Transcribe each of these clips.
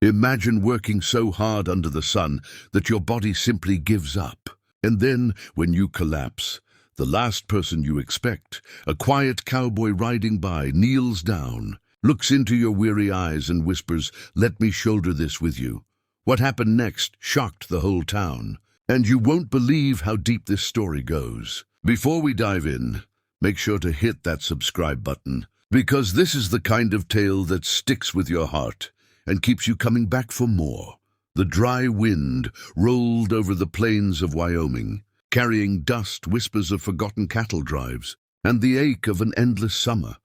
Imagine working so hard under the sun that your body simply gives up. And then, when you collapse, the last person you expect, a quiet cowboy riding by, kneels down, looks into your weary eyes and whispers, "Let me shoulder this with you." What happened next shocked the whole town, and you won't believe how deep this story goes. Before we dive in, make sure to hit that subscribe button, because this is the kind of tale that sticks with your heart and keeps you coming back for more. The dry wind rolled over the plains of Wyoming, carrying dust, whispers of forgotten cattle drives, and the ache of an endless summer,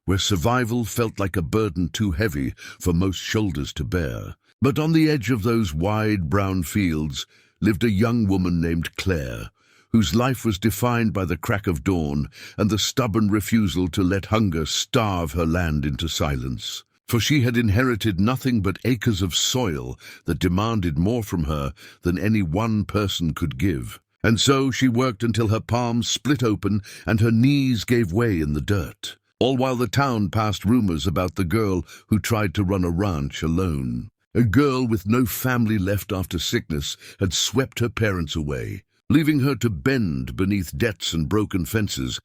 where survival felt like a burden too heavy for most shoulders to bear. But on the edge of those wide brown fields lived a young woman named Claire, whose life was defined by the crack of dawn and the stubborn refusal to let hunger starve her land into silence. For she had inherited nothing but acres of soil that demanded more from her than any one person could give. And so she worked until her palms split open and her knees gave way in the dirt, all while the town passed rumors about the girl who tried to run a ranch alone. A girl with no family left after sickness had swept her parents away, leaving her to bend beneath debts and broken fences.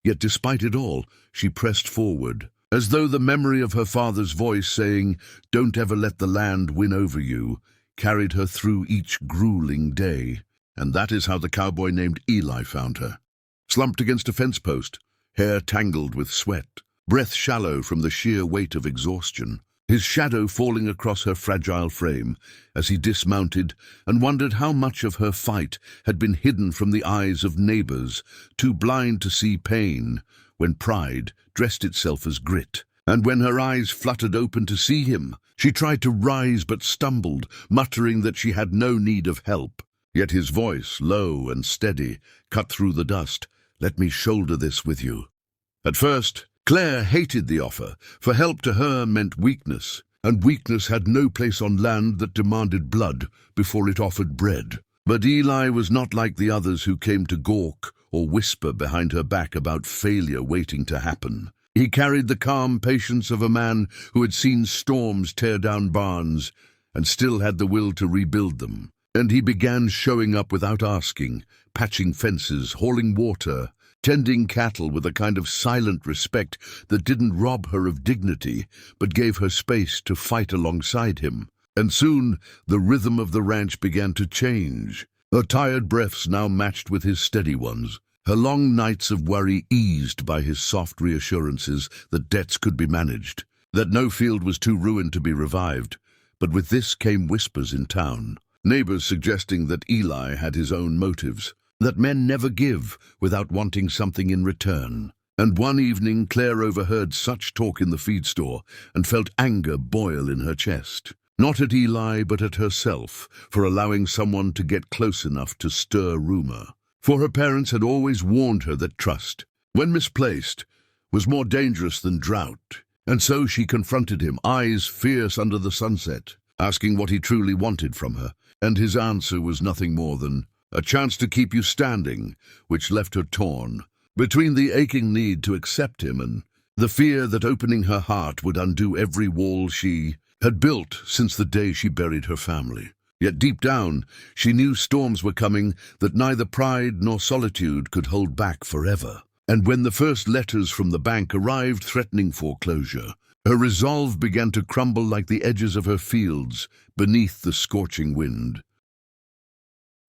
Yet despite it all, she pressed forward, as though the memory of her father's voice saying, "Don't ever let the land win over you," carried her through each grueling day. And that is how the cowboy named Eli found her. Slumped against a fence post, hair tangled with sweat, breath shallow from the sheer weight of exhaustion, his shadow falling across her fragile frame as he dismounted and wondered how much of her fight had been hidden from the eyes of neighbors, too blind to see pain, when pride dressed itself as grit. And when her eyes fluttered open to see him, she tried to rise but stumbled, muttering that she had no need of help. Yet his voice, low and steady, cut through the dust. "Let me shoulder this with you." At first, Claire hated the offer, for help to her meant weakness, and weakness had no place on land that demanded blood before it offered bread. But Eli was not like the others who came to gawk or whisper behind her back about failure waiting to happen. He carried the calm patience of a man who had seen storms tear down barns and still had the will to rebuild them. And he began showing up without asking, patching fences, hauling water, tending cattle with a kind of silent respect that didn't rob her of dignity, but gave her space to fight alongside him. And soon the rhythm of the ranch began to change. Her tired breaths now matched with his steady ones, her long nights of worry eased by his soft reassurances that debts could be managed, that no field was too ruined to be revived. But with this came whispers in town, neighbors suggesting that Eli had his own motives, that men never give without wanting something in return. And one evening Claire overheard such talk in the feed store and felt anger boil in her chest. Not at Eli, but at herself, for allowing someone to get close enough to stir rumor. For her parents had always warned her that trust, when misplaced, was more dangerous than drought. And so she confronted him, eyes fierce under the sunset, asking what he truly wanted from her. And his answer was nothing more than a chance to keep you standing, which left her torn between the aching need to accept him and the fear that opening her heart would undo every wall she had built since the day she buried her family. Yet deep down, she knew storms were coming that neither pride nor solitude could hold back forever. And when the first letters from the bank arrived threatening foreclosure, her resolve began to crumble like the edges of her fields beneath the scorching wind.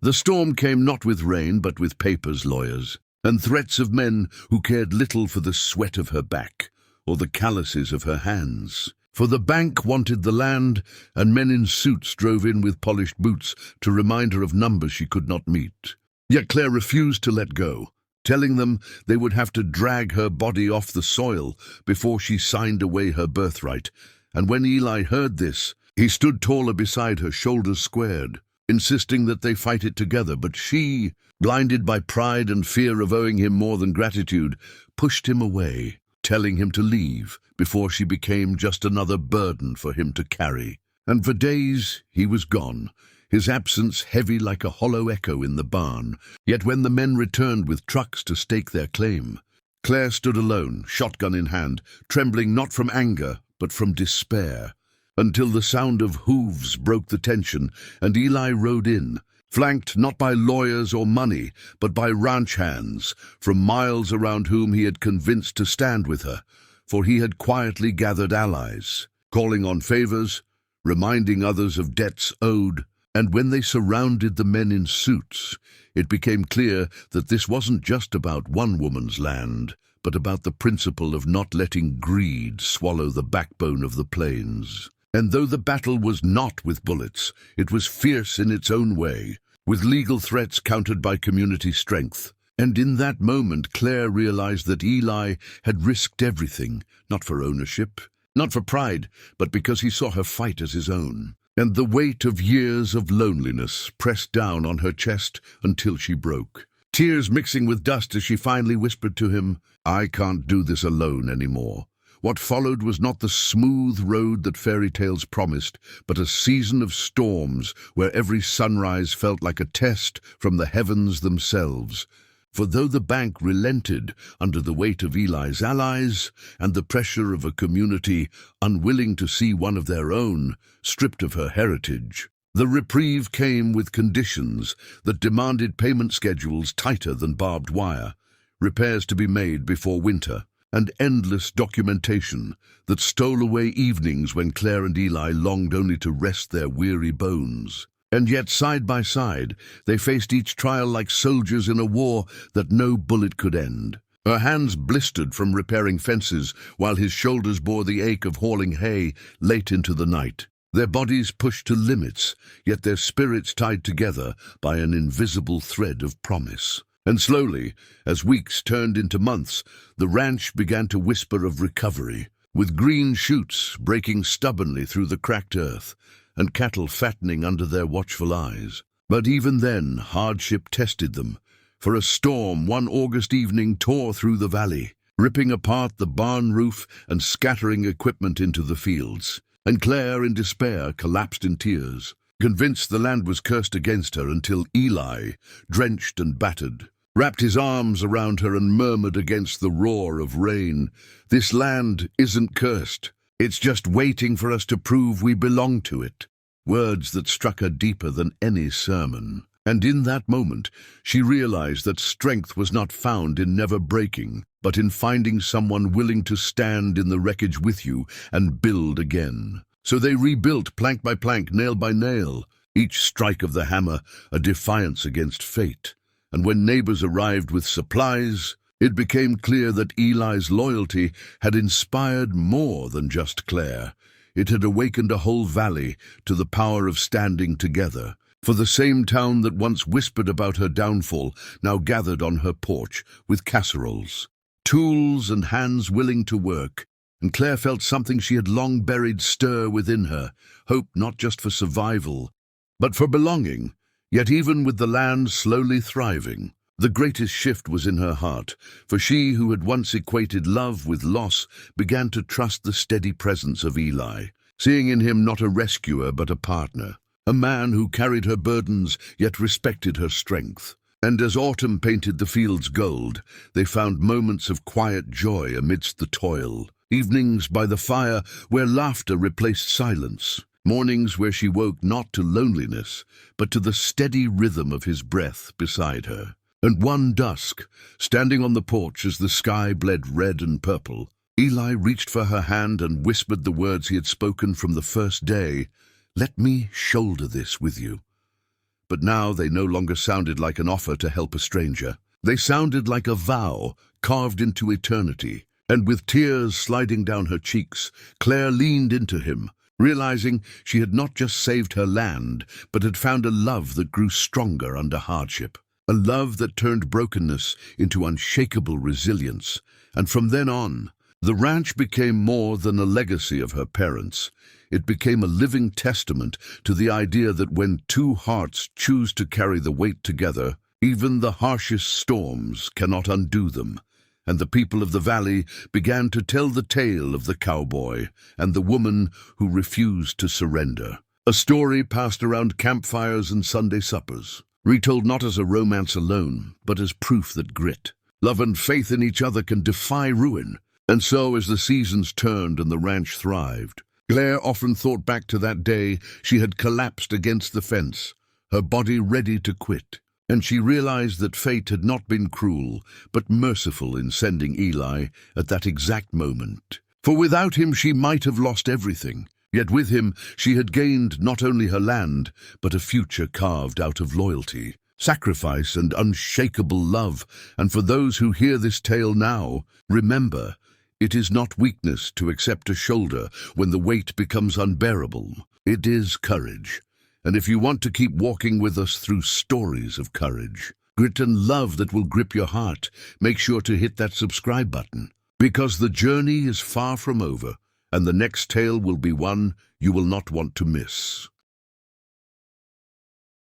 The storm came not with rain, but with papers, lawyers, and threats of men who cared little for the sweat of her back or the calluses of her hands. For the bank wanted the land, and men in suits drove in with polished boots to remind her of numbers she could not meet. Yet Claire refused to let go, telling them they would have to drag her body off the soil before she signed away her birthright. And when Eli heard this, he stood taller beside her, shoulders squared, insisting that they fight it together. But she, blinded by pride and fear of owing him more than gratitude, pushed him away, telling him to leave before she became just another burden for him to carry. And for days he was gone, his absence heavy like a hollow echo in the barn. Yet when the men returned with trucks to stake their claim, Claire stood alone, shotgun in hand, trembling not from anger but from despair. until the sound of hooves broke the tension and Eli rode in, flanked not by lawyers or money, but by ranch hands from miles around whom he had convinced to stand with her, for he had quietly gathered allies, calling on favors, reminding others of debts owed, and when they surrounded the men in suits, it became clear that this wasn't just about one woman's land, but about the principle of not letting greed swallow the backbone of the plains. And though the battle was not with bullets, it was fierce in its own way, with legal threats countered by community strength. And in that moment, Claire realized that Eli had risked everything, not for ownership, not for pride, but because he saw her fight as his own. And the weight of years of loneliness pressed down on her chest until she broke, tears mixing with dust as she finally whispered to him, "I can't do this alone anymore." What followed was not the smooth road that fairy tales promised, but a season of storms where every sunrise felt like a test from the heavens themselves. For though the bank relented under the weight of Eli's allies and the pressure of a community unwilling to see one of their own stripped of her heritage, the reprieve came with conditions that demanded payment schedules tighter than barbed wire, repairs to be made before winter, and endless documentation that stole away evenings when Claire and Eli longed only to rest their weary bones. And yet, side by side, they faced each trial like soldiers in a war that no bullet could end. Her hands blistered from repairing fences, while his shoulders bore the ache of hauling hay late into the night. Their bodies pushed to limits, yet their spirits tied together by an invisible thread of promise. And slowly, as weeks turned into months, the ranch began to whisper of recovery, with green shoots breaking stubbornly through the cracked earth, and cattle fattening under their watchful eyes. But even then, hardship tested them, for a storm one August evening tore through the valley, ripping apart the barn roof and scattering equipment into the fields. And Claire, in despair, collapsed in tears, convinced the land was cursed against her, until Eli, drenched and battered, wrapped his arms around her and murmured against the roar of rain, "This land isn't cursed. It's just waiting for us to prove we belong to it." Words that struck her deeper than any sermon. And in that moment, she realized that strength was not found in never breaking, but in finding someone willing to stand in the wreckage with you and build again. So they rebuilt plank by plank, nail by nail, each strike of the hammer a defiance against fate. And when neighbors arrived with supplies, it became clear that Eli's loyalty had inspired more than just Claire. It had awakened a whole valley to the power of standing together. For the same town that once whispered about her downfall now gathered on her porch with casseroles, tools and hands willing to work. And Claire felt something she had long buried stir within her, hope not just for survival, but for belonging. Yet even with the land slowly thriving, the greatest shift was in her heart, for she who had once equated love with loss began to trust the steady presence of Eli, seeing in him not a rescuer but a partner, a man who carried her burdens yet respected her strength. And as autumn painted the fields gold, they found moments of quiet joy amidst the toil, evenings by the fire where laughter replaced silence, mornings where she woke not to loneliness, but to the steady rhythm of his breath beside her. And one dusk, standing on the porch as the sky bled red and purple, Eli reached for her hand and whispered the words he had spoken from the first day, "Let me shoulder this with you." But now they no longer sounded like an offer to help a stranger. They sounded like a vow carved into eternity. And with tears sliding down her cheeks, Claire leaned into him, realizing she had not just saved her land, but had found a love that grew stronger under hardship. A love that turned brokenness into unshakable resilience. And from then on, the ranch became more than a legacy of her parents. It became a living testament to the idea that when two hearts choose to carry the weight together, even the harshest storms cannot undo them. And the people of the valley began to tell the tale of the cowboy and the woman who refused to surrender. A story passed around campfires and Sunday suppers, retold not as a romance alone, but as proof that grit, love and faith in each other can defy ruin. And so, as the seasons turned and the ranch thrived, Claire often thought back to that day she had collapsed against the fence, her body ready to quit, and she realized that fate had not been cruel, but merciful in sending Eli at that exact moment. For without him she might have lost everything, yet with him she had gained not only her land, but a future carved out of loyalty, sacrifice, and unshakable love. And for those who hear this tale now, remember, it is not weakness to accept a shoulder when the weight becomes unbearable. It is courage. And if you want to keep walking with us through stories of courage, grit and love that will grip your heart, make sure to hit that subscribe button. Because the journey is far from over, and the next tale will be one you will not want to miss.